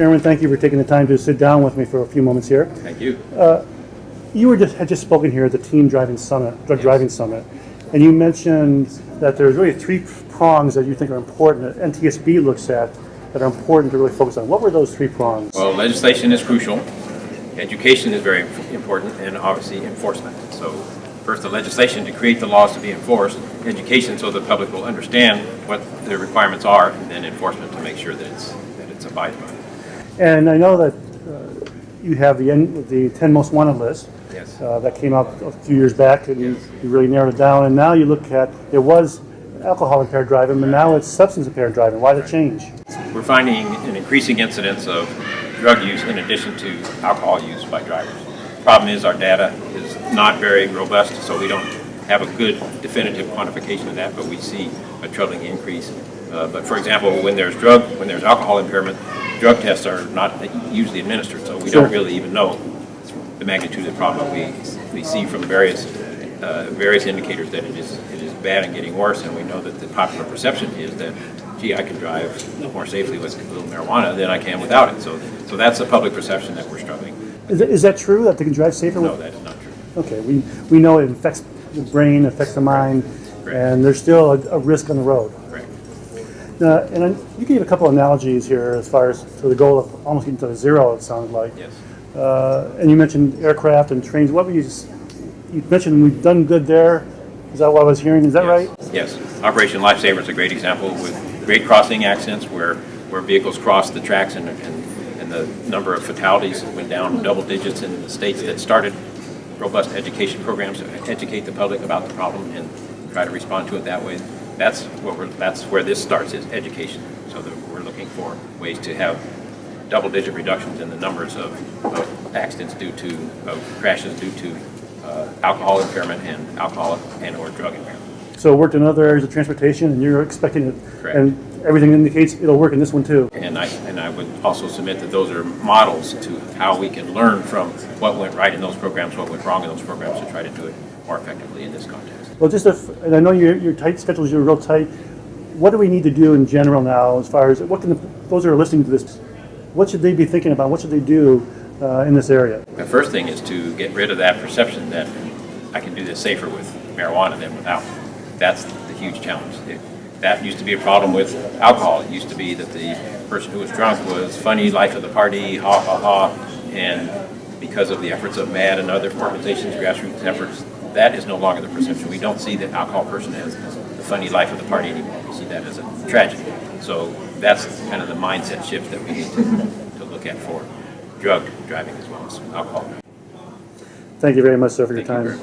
Chairman, thank you for taking the time to sit down with me for a few moments here. Thank you. You had just spoken here at the Team Driving Summit, Drug Driving Summit, and you mentioned that there's really 3 prongs that you think are important that NTSB looks at that are important to really focus on. What were those 3 prongs? Well, legislation is crucial, education is very important, and obviously enforcement. So first the legislation to create the laws to be enforced, education so the public will understand what the requirements are, and then enforcement to make sure that it's abided by. And I know that you have the 10 most wanted list. Yes. That came out a few years back, and you really narrowed it down. And now you look at, it was alcohol impaired driving, but now it's substance impaired driving. Why the change? We're finding an increasing incidence of drug use in addition to alcohol use by drivers. The problem is our data is not very robust, so we don't have a good definitive quantification of that, but we see a troubling increase. But for example, when there's alcohol impairment, drug tests are not usually administered, so we don't really even know the magnitude of the problem. We see from various indicators that it is bad and getting worse, and we know that the popular perception is that, gee, I can drive more safely with a little marijuana than I can without it. So that's a public perception that we're struggling. Is that true, that they can drive safer? No, that is not true. Okay, we know it affects the brain, affects the mind, and there's still a risk on the road. Correct. And you gave a couple of analogies here as far as to the goal of almost getting to 0, it sounded like. Yes. And you mentioned aircraft and trains. What were you mentioned we've done good there. Is that what I was hearing? Is that right? Yes. Operation Lifesaver is a great example with great crossing accidents where vehicles crossed the tracks and the number of fatalities went down double digits in the states that started robust education programs to educate the public about the problem and try to respond to it that way. That's where this starts, is education. So that we're looking for ways to have double-digit reductions in the numbers of accidents of crashes due to alcohol impairment and alcohol and/or drug impairment. So it worked in other areas of transportation, and you're expecting it, Correct. And everything indicates it'll work in this one too. And I would also submit that those are models to how we can learn from what went right in those programs, what went wrong in those programs, to try to do it more effectively in this context. Well, and I know your tight schedules, you're real tight. What do we need to do in general now, as far as those that are listening to this? What should they be thinking about? What should they do in this area? The first thing is to get rid of that perception that I can do this safer with marijuana than without. That's the huge challenge. That used to be a problem with alcohol. It used to be that the person who was drunk was funny, life of the party, ha ha ha, and because of the efforts of MADD and other organizations, grassroots efforts, that is no longer the perception. We don't see the alcohol person as the funny life of the party anymore. We see that as a tragedy. So that's kind of the mindset shift that we need to look at for drug driving as well as alcohol. Thank you very much, sir, for your time.